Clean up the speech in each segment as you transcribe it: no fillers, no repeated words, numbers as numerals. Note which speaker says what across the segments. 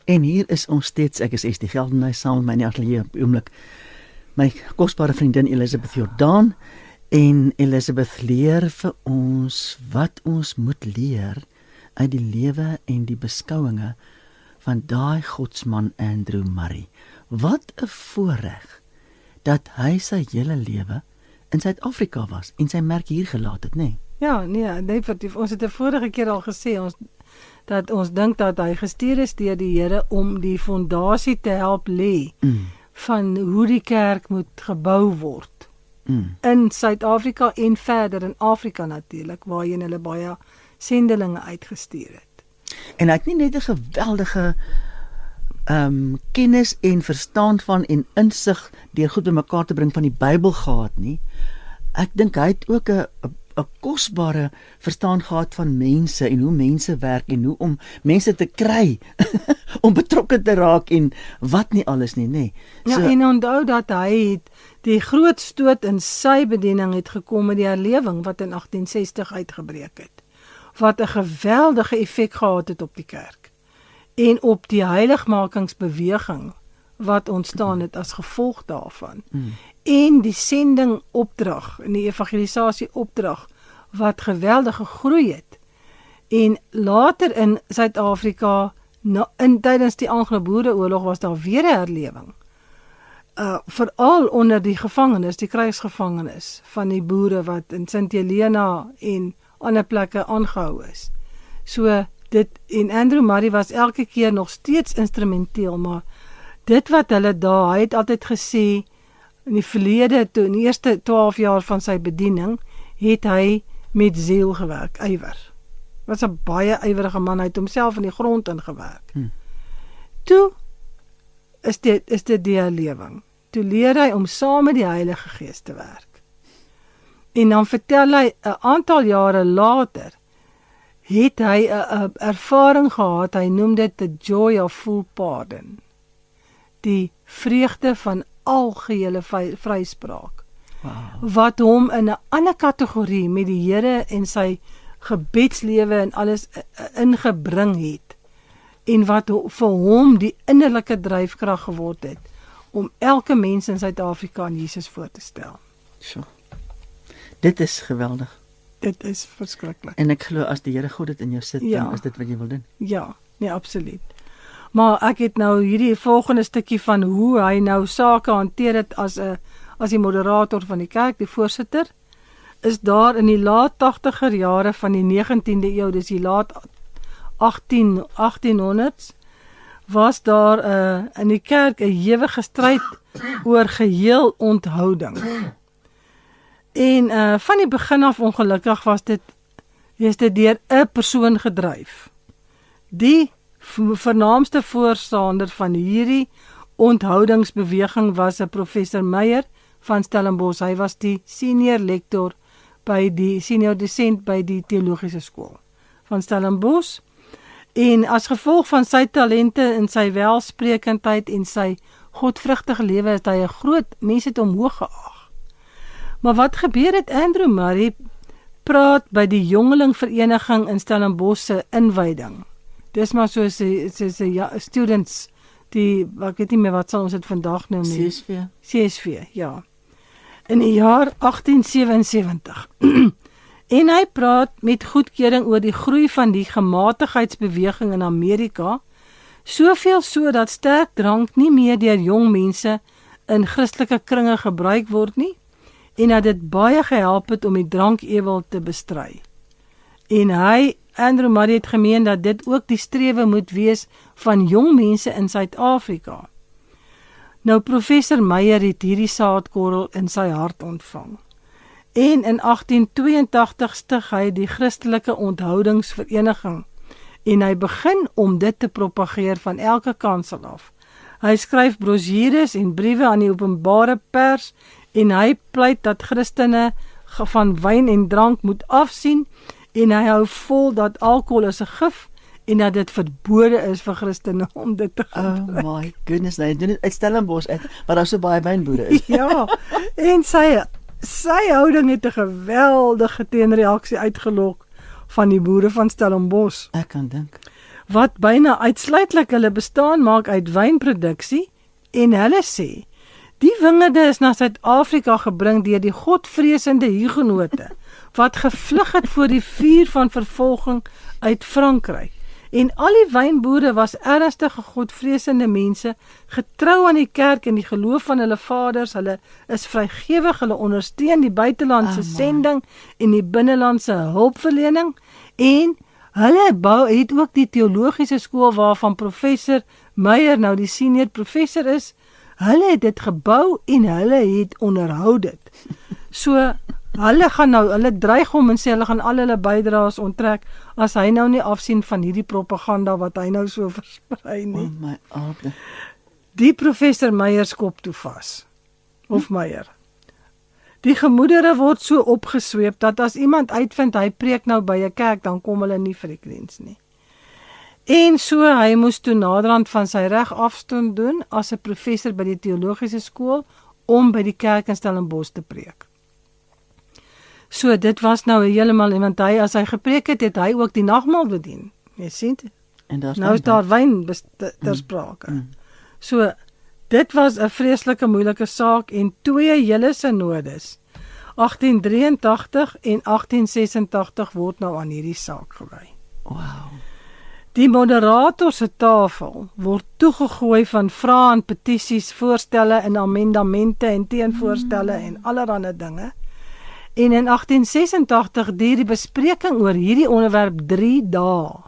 Speaker 1: En hier is ons steeds, ek is Estie Geldenhuys saam met my in die ateljee op die oomblik, my kosbare vriendin Elisabeth Jordaan, en Elisabeth leer vir ons wat ons moet leer uit die lewe en die beskouinge van daai godsman Andrew Murray. Wat 'n voorreg dat hy sy hele lewe in Suid-Afrika was en sy merk hier gelaat het, nê?
Speaker 2: Ja, nee, definitief. Ons het 'n vorige keer al gesê dat ons dink dat hy gestuur is deur die Here om die fondasie te help lê van hoe die kerk moet gebou word. In Suid-Afrika en verder in Afrika natuurlik, waarheen hulle baie sendelinge uitgestuur het.
Speaker 1: En hy het nie net 'n geweldige kennis en verstaan van en insig deur goed bymekaar te bring van die Bybel gehad nie. Ek dink hy het ook 'n kosbare verstaan gehad van mense en hoe mense werk en hoe om mense te kry om betrokke te raak en wat nie alles nie, nê.
Speaker 2: Ja, en onthou dat hy het die groot stoot in sy bediening het gekom met die herlewing wat in 1860 uitgebreek het. Wat 'n geweldige effek gehad het op die kerk en op die heiligmakingsbeweging wat ontstaan het as gevolg daarvan. En die sending opdrag en die evangelisasie opdrag wat geweldig gegroei het. En later in Suid-Afrika tydens die Anglo-Boereoorlog was daar weer 'n herlewing. Veral onder die gevangenes, die krygsgevangenes van die boere wat in Sint Helena en ander plekke aangehou is. So dit en Andrew Murray was elke keer nog steeds instrumenteel, maar dit wat hulle daar, hy het altyd gesê in die verlede, toe in die eerste 12 jaar van sy bediening, het hy met ziel gewerk, ywer. Was 'n baie ywerige man, hy het homself in die grond ingewerk. Toe is dit die herlewing. Toe leer hy om saam met die Heilige Gees te werk. En dan vertel hy 'n aantal jare later het hy 'n ervaring gehad, hy noem dit the joy of full pardon. Die vreugde van algehele vryspraak.
Speaker 1: Wow.
Speaker 2: Wat hom in 'n ander kategorie met die Here en sy gebedslewe en alles ingebring het. En wat vir hom die innerlike dryfkrag geword het om elke mens in Suid-Afrika aan Jesus voor te stel.
Speaker 1: So. Dit is geweldig.
Speaker 2: Dit is verskriklik.
Speaker 1: En ek glo as die Here God dit in jou sit, dan is dit wat jy wil doen.
Speaker 2: Ja, nee, absoluut. Maar ek het nou hierdie volgende stukkie van hoe hy nou sake hanteer het as die moderator van die kerk, die voorsitter, is daar in die laat 80er jare van die 19de eeu, dis die laat 1800s, was daar in die kerk 'n ewige stryd oor geheel onthouding. En van die begin af ongelukkig was dit deur 'n persoon gedryf. Die vernaamste voorstander van hierdie onthoudingsbeweging was 'n professor Meyer van Stellenbosch. Hy was die senior dosent by die teologiese skool van Stellenbosch. En as gevolg van sy talente en sy welsprekendheid en sy godvrugtige lewe het hy 'n groot mense het hom hoog geag. Maar wat gebeur het? Andrew Murray praat by die jongelingvereniging in Stellenbosch se inwyding. Dis maar soos students, ek weet nie meer wat sal ons dit vandag noem nie. CSV, ja. In die jaar 1877. En hy praat met goedkeuring oor die groei van die gematigheidsbeweging in Amerika, soveel so dat sterk drank nie meer deur jong mense in Christelike kringe gebruik word nie, en dat dit baie gehelp het om die drankewel te bestry. En Andrew Murray het gemeen dat dit ook die strewe moet wees van jong mense in Suid-Afrika. Nou professor Meyer het hierdie saadkorrel in sy hart ontvang. En in 1882 stig hy die Christelike Onthoudingsvereniging en hy begin om dit te propageer van elke kansel af. Hy skryf brosjures en briewe aan die openbare pers en hy pleit dat Christene van wyn en drank moet afsien en hy hou vol dat alkohol is 'n gif en dat dit verbode is vir Christene om dit te gebruik.
Speaker 1: Oh my goodness, nou, doen dit uit Stellenbosch uit, waar daar so baie wynboere is.
Speaker 2: Ja, en sy houding het 'n geweldige teenreaksie uitgelok van die boere van Stellenbosch.
Speaker 1: Ek kan dink.
Speaker 2: wat byna uitsluitlik hulle bestaan maak uit wynproduksie, en hulle sê, die wingerde is na Suid-Afrika gebring deur die godvreesende Hugenote, wat gevlug het voor die vuur van vervolging uit Frankryk. En al die wynboere was ernstige godvreesende mense, getrou aan die kerk en die geloof van hulle vaders, hulle is vrygewig, hulle ondersteun die buitelandse sending en die binnelandse hulpverlening, en hulle het ook die teologiese skool waarvan professor Meyer nou die senior professor is, hulle het dit gebou en hulle het onderhou dit. So, hulle dreig hom en sê hulle gaan al hulle bydraes onttrek as hy nou nie afsien van hierdie propaganda wat hy nou so versprei nie.
Speaker 1: Oh my aarde.
Speaker 2: Die professor Meyer skop toe vas. Of Meyer. Die gemoedere word so opgesweep dat as iemand uitvind hy preek nou by 'n kerk, dan kom hulle nie vir die krens nie. En so, hy moes toe naderhand van sy reg afstand doen as 'n professor by die teologiese skool om by die kerk in Stellenbosch te preek. So, dit was nou heeltemal, want as hy gepreek het, het hy ook die nagmaal bedien. Jy sien?
Speaker 1: En
Speaker 2: Nou is daar wyn ter sprake. So, dit was 'n vreeslike moeilike saak en 2 hele synodes, 1883 en 1886 word nou aan hierdie saak gewy.
Speaker 1: Wow.
Speaker 2: Die moderator se tafel word toegegooi van vrae en petisies, voorstelle en amendamente en teenvoorstelle en allerlei dinge. En in 1886 duur die bespreking oor hierdie onderwerp 3 dae.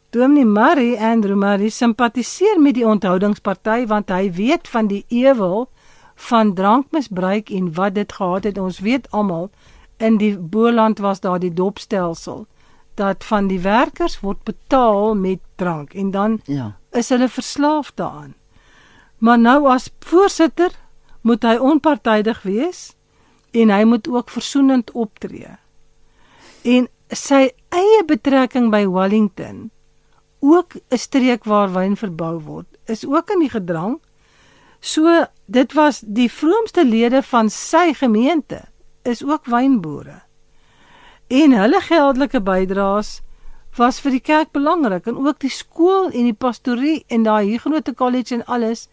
Speaker 2: Dominee Andrew Murray simpatiseer met die onthoudingsparty want hy weet van die ewel van drankmisbruik en wat dit gehad het. Ons weet almal, in die Boland was daar die dopstelsel, dat van die werkers word betaal met drank en dan is hulle verslaaf daaraan. Maar nou as voorsitter moet hy onpartydig wees en hy moet ook versoenend optree. En sy eie betrekking by Wellington, ook 'n streek waar wyn verbou word, is ook in die gedrang. So, dit was die vroomste lede van sy gemeente, is ook wynboere. En hulle geldelike bydraes was vir die kerk belangrik, en ook die skool en die pastorie en daai Huguenote College en alles,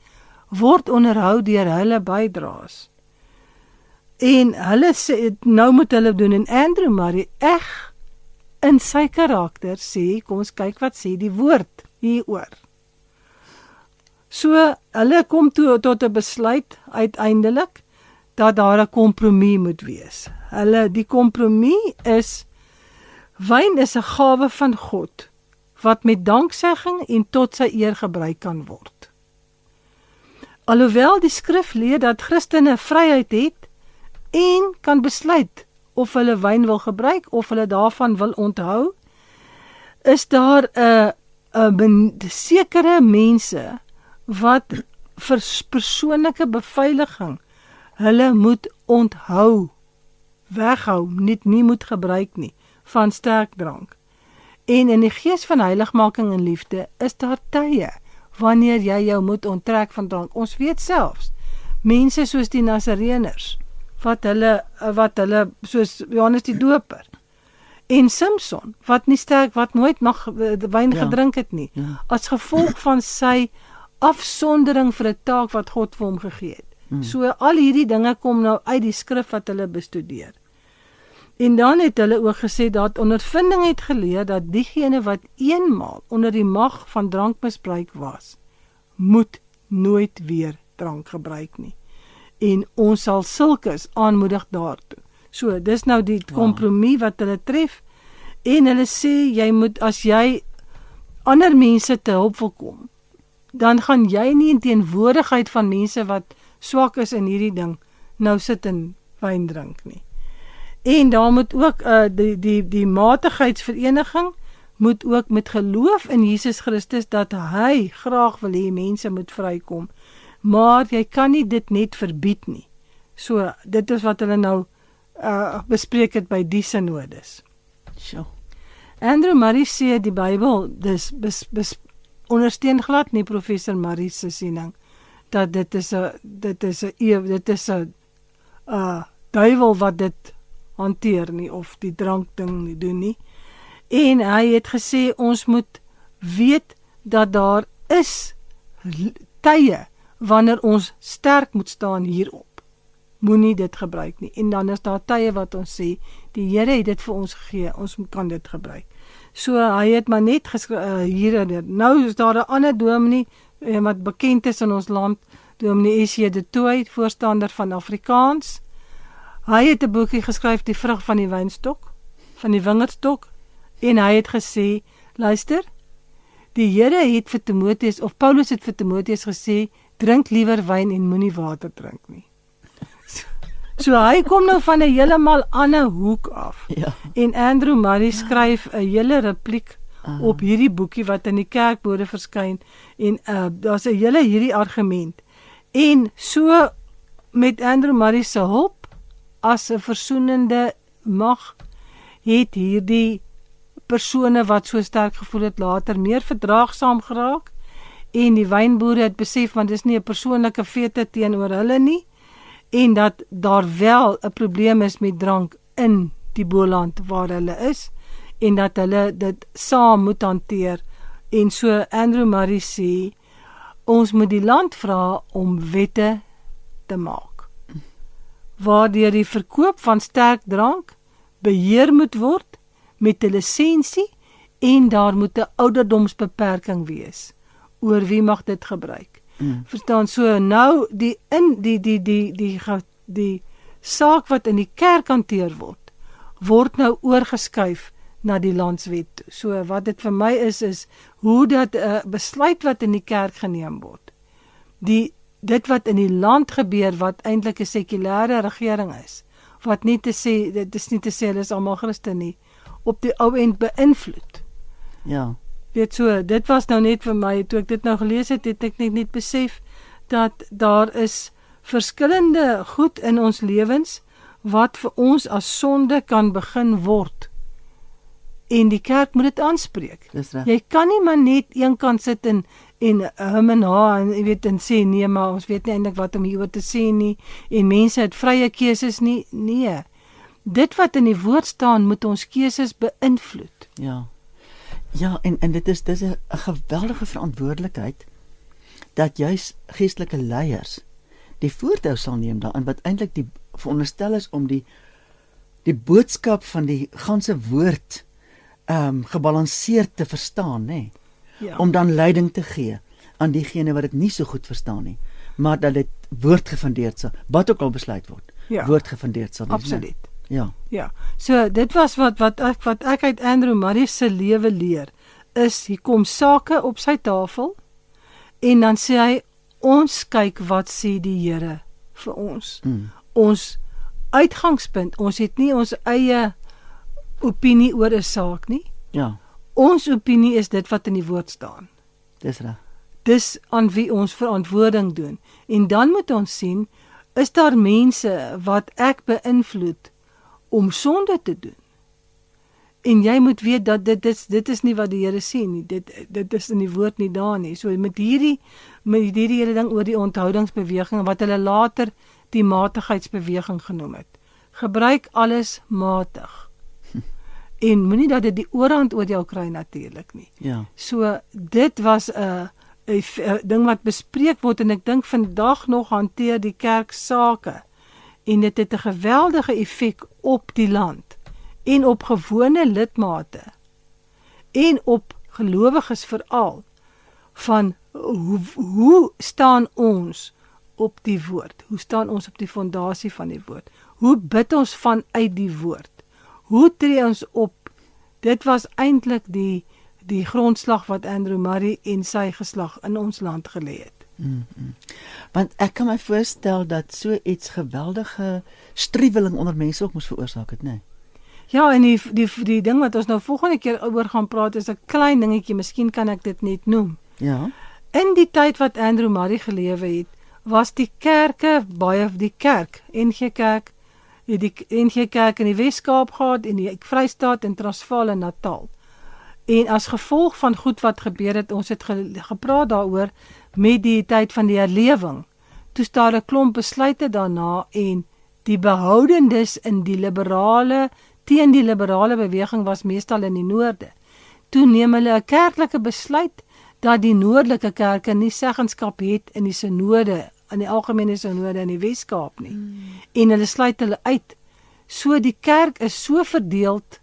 Speaker 2: word onderhou deur hulle bydraes. En hulle sê, nou moet hulle doen, en Andrew Murray, in sy karakter sê, kom ons kyk wat sê die woord hieroor. So, hulle kom toe tot 'n besluit uiteindelik, dat daar 'n kompromie moet wees. Die kompromie is, wyn is 'n gawe van God, wat met danksegging en tot sy eer gebruik kan word. Alhoewel die skrif leer dat Christene vryheid het, en kan besluit of hulle wyn wil gebruik, of hulle daarvan wil onthou, is daar 'n sekere mense, wat vir persoonlike beveiliging, hulle moet onthou, weghou, nie moet gebruik nie, van sterk drank. En in die gees van heiligmaking en liefde, is daar tye, wanneer jy jou moet onttrek van drank. Ons weet selfs, mense soos die Nasareners, wat hulle, soos Johannes die Doper, en Simpson, wat nooit nog wyn gedrink het nie, as gevolg van sy afsondering vir 'n taak wat God vir hom gegee het. So al hierdie dinge kom nou uit die skrif wat hulle bestudeer. En dan het hulle ook gesê dat ondervinding het geleer dat diegene wat eenmaal onder die mag van drankmisbruik was, moet nooit weer drank gebruik nie. En ons sal sulkes aanmoedig daartoe. So, dis nou die kompromie wat hulle tref, en hulle sê, jy moet, as jy ander mense te hulp wil kom, dan gaan jy nie in teenwoordigheid van mense wat swak is in hierdie ding, nou sit en wyn drink nie. En daar moet ook, die matigheidsvereniging, moet ook met geloof in Jesus Christus, dat hy graag wil hê mense moet vrykom, maar jy kan nie dit net verbied nie. So, dit is wat hulle nou bespreek het by die synodes.
Speaker 1: Sure. Andrew
Speaker 2: Murray sê die Bybel, ondersteun glad nie professor Murray se siening, dat dit is 'n duiwel wat dit hanteer nie, of die drankding nie doen nie. En hy het gesê ons moet weet dat daar is tye wanneer ons sterk moet staan hierop. Moenie dit gebruik nie. En dan is daar tye wat ons sê, die Here het dit vir ons gegee, ons kan dit gebruik. So hy het maar net hier en daar. Nou is daar 'n ander dominee wat bekend is in ons land, Dominee S.J. de Tooy, voorstander van Afrikaans. Hy het 'n boekie geskryf, Die vrug van die wynstok, van die wingerdstok, en hy het gesê, luister, die Here het vir Timoteus, of Paulus het vir Timoteus gesê, drink liewer wyn en moenie water drink nie. So hy kom nou van 'n heeltemal ander hoek af.
Speaker 1: Ja.
Speaker 2: En Andrew Murray skryf 'n hele repliek op hierdie boekie wat in die kerkbode verskyn, en daar's 'n hele hierdie argument. En so met Andrew Murray se hulp as 'n versoenende mag het hierdie persone wat so sterk gevoel het later meer verdraagsaam geraak, en die wynboere het besef want dis nie 'n persoonlike vete teenoor hulle nie, en dat daar wel 'n probleem is met drank in die Boland waar hulle is, en dat hulle dit saam moet hanteer. En so Andrew Murray sê, ons moet die land vra om wette te maak, waardeur die verkoop van sterk drank beheer moet word met 'n lisensie, en daar moet 'n ouderdomsbeperking wees oor wie mag dit gebruik. Verstaan, so nou die saak wat in die kerk hanteer word nou oorgeskuif na die landswet toe. So wat dit vir my is hoe dat 'n besluit wat in die kerk geneem word, dit wat in die land gebeur, wat eintlik 'n sekulêre regering is, wat nie te sê, dit is nie te sê hulle is almal Christen nie, op die ou end beïnvloed.
Speaker 1: Ja.
Speaker 2: Weet so, dit was nou net vir my, toe ek dit nou gelees het ek net besef, dat daar is verskillende goed in ons lewens, wat vir ons as sonde kan begin word. En die kerk moet dit aanspreek.
Speaker 1: Dis reg.
Speaker 2: Jy kan nie maar net een kant sit en hum en ha, en jy weet, en sê, nee, maar ons weet nie eintlik wat om hieroor te sê nie, en mense het vrye keuses nie. Nee. Dit wat in die woord staan, moet ons keuses beïnvloed.
Speaker 1: Ja. Ja, en dit is 'n geweldige verantwoordelikheid dat juis geestelike leiers die voortou sal neem daarin, wat eintlik die veronderstel is om die boodskap van die ganse woord gebalanseerd te verstaan, nê?
Speaker 2: Ja.
Speaker 1: Om dan leiding te gee aan diegene wat dit nie so goed verstaan nie, maar dat dit woordgefundeerd sal, wat ook al besluit word,
Speaker 2: Ja.
Speaker 1: woordgefundeerd sal wees.
Speaker 2: Absoluut.
Speaker 1: Ja.
Speaker 2: Ja, so dit was wat ek uit Andrew Murray se lewe leer, is hier kom sake op sy tafel, en dan sê hy, ons kyk wat sê die Here vir ons. Ons uitgangspunt, ons het nie ons eie opinie oor 'n saak nie.
Speaker 1: Ja,
Speaker 2: Ons opinie is dit wat in die woord staan.
Speaker 1: dis reg.
Speaker 2: Dis aan wie ons verantwoording doen. En dan moet ons sien, is daar mense wat ek beïnvloed om sonde te doen? En jy moet weet dat dit is nie wat die Here sê nie. Dit is in die woord nie daar nie. So met hierdie hele ding oor die onthoudingsbeweging, wat hulle later die matigheidsbeweging genoem het. Gebruik alles matig. En moenie dat dit die oorhand oor jou kry natuurlik nie.
Speaker 1: Ja.
Speaker 2: So dit was 'n ding wat bespreek word, en ek dink vandag nog hanteer die kerk sake, en dit het 'n geweldige effek op die land en op gewone lidmate en op gelowiges veral, van hoe staan ons op die woord? Hoe staan ons op die fondasie van die woord? Hoe bid ons vanuit die woord? Hoe tree ons op? Dit was eintlik die grondslag wat Andrew Murray en sy geslag in ons land gelê het.
Speaker 1: Want ek kan my voorstel dat so iets geweldige struweling onder mense ook moes veroorsaak het, né?
Speaker 2: Ja, en die ding wat ons nou volgende keer oor gaan praat, is 'n klein dingetjie, miskien kan ek dit net noem.
Speaker 1: Ja.
Speaker 2: In die tyd wat Andrew Murray gelewe het, was die kerke, die kerk, NG Kerk, die NG Kerk in die Wes-Kaap gehad, en die Vrystaat en Transvaal en Natal. En as gevolg van goed wat gebeur het, ons het gepraat daaroor met die tyd van die herlewing, toe staan 'n klomp besluite daarna, en die behoudendes in die liberale teen die liberale beweging was meestal in die noorde. Toe neem hulle 'n kerklike besluit dat die noordelike kerke nie seggenskap het in die synode, in die algemene synode in die Wes-Kaap nie. En hulle sluit hulle uit. So die kerk is so verdeeld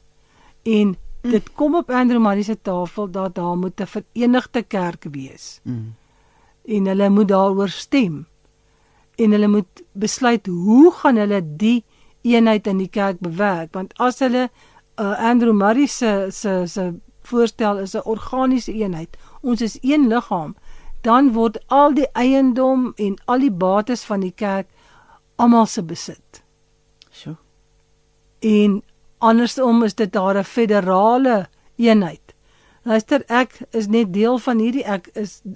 Speaker 2: en dit kom op Andrew Murray se tafel dat daar moet 'n verenigde kerk wees. En hulle moet daaroor stem. En hulle moet besluit hoe gaan hulle die eenheid in die kerk bewerk, want as hulle Andrew Murray se voorstel is 'n organiese eenheid, ons is een liggaam, dan word al die eiendom en al die bates van die kerk almal se besit.
Speaker 1: So.
Speaker 2: En andersom is dit daar 'n federale eenheid. Luister, ek is net deel van hierdie,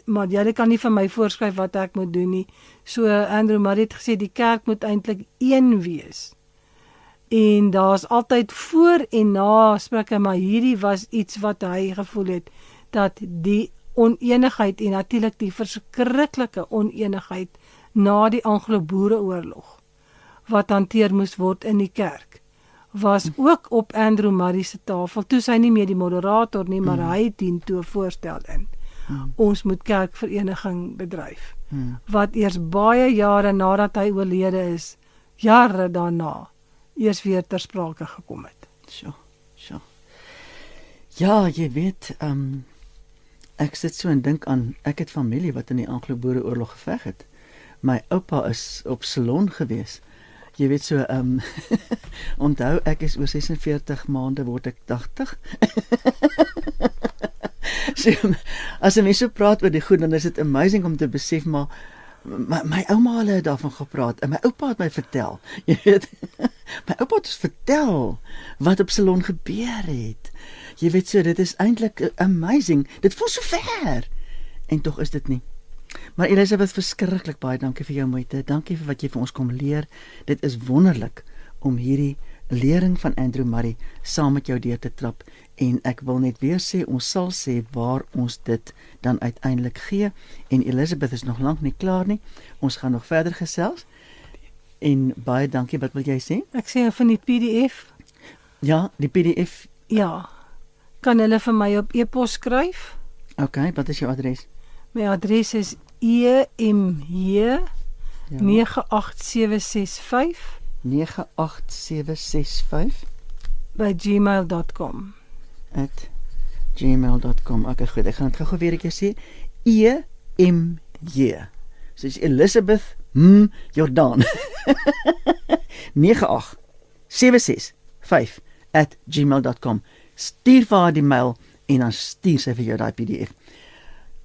Speaker 2: maar jy kan nie vir my voorskryf wat ek moet doen nie. So Andrew Murray het gesê die kerk moet eintlik een wees. En daar's altyd voor en na sprake, maar hierdie was iets wat hy gevoel het, dat die onenigheid en natuurlik die verskriklike onenigheid na die Anglo-Boereoorlog, wat hanteer moes word in die kerk, was ook op Andrew Murray se tafel. Toe sy nie meer die moderator nie, maar hy dien toe 'n voorstel in. Ons moet kerkvereniging bedryf. Wat eers baie jare nadat hy oorlede is, jare daarna, eers weer ter sprake gekom het.
Speaker 1: So. Ja, jy weet, ek sit so en dink aan, ek het familie wat in die Anglo-Boereoorlog geveg het. My oupa is op Ceylon gewees. Jy weet so, onthou, ek is oor 46 maande word ek 80. So, as 'n mens so praat oor die goed, dan is dit amazing om te besef, maar my ouma hulle het daarvan gepraat, en my oupa het my vertel, jy weet, my oupa het ons vertel wat op Ceylon gebeur het. Jy weet so, dit is eintlik amazing, dit voel so ver, en tog is dit nie. Maar Elisabeth, verskriklik baie dankie vir jou moeite, dankie vir wat jy vir ons kom leer. Dit is wonderlik om hierdie lering van Andrew Murray saam met jou deur te trap, en ek wil net weer sê, ons sal sê waar ons dit dan uiteindelik gee, en Elisabeth is nog lank nie klaar nie, ons gaan nog verder gesels, en baie dankie, wat wil jy sê?
Speaker 2: Ek sê van die PDF.
Speaker 1: Ja, die PDF.
Speaker 2: Ja, kan hulle vir my op e-pos skryf?
Speaker 1: Ok, wat is jou adres?
Speaker 2: My adres is emj98765
Speaker 1: 98765
Speaker 2: by gmail.com.
Speaker 1: @gmail.com. Ok, goed, ek gaan dit gou weer 'n keer sê. EMJ. Soos Elizabeth Jordan. 98765 @gmail.com. Stuur vir haar die mail en dan stuur sy vir jou daai PDF.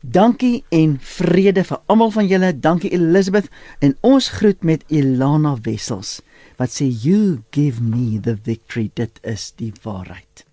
Speaker 1: Dankie en vrede vir almal van julle. Dankie Elizabeth, en ons groet met Ilana Wessels wat sê, you give me the victory. Dit is die waarheid.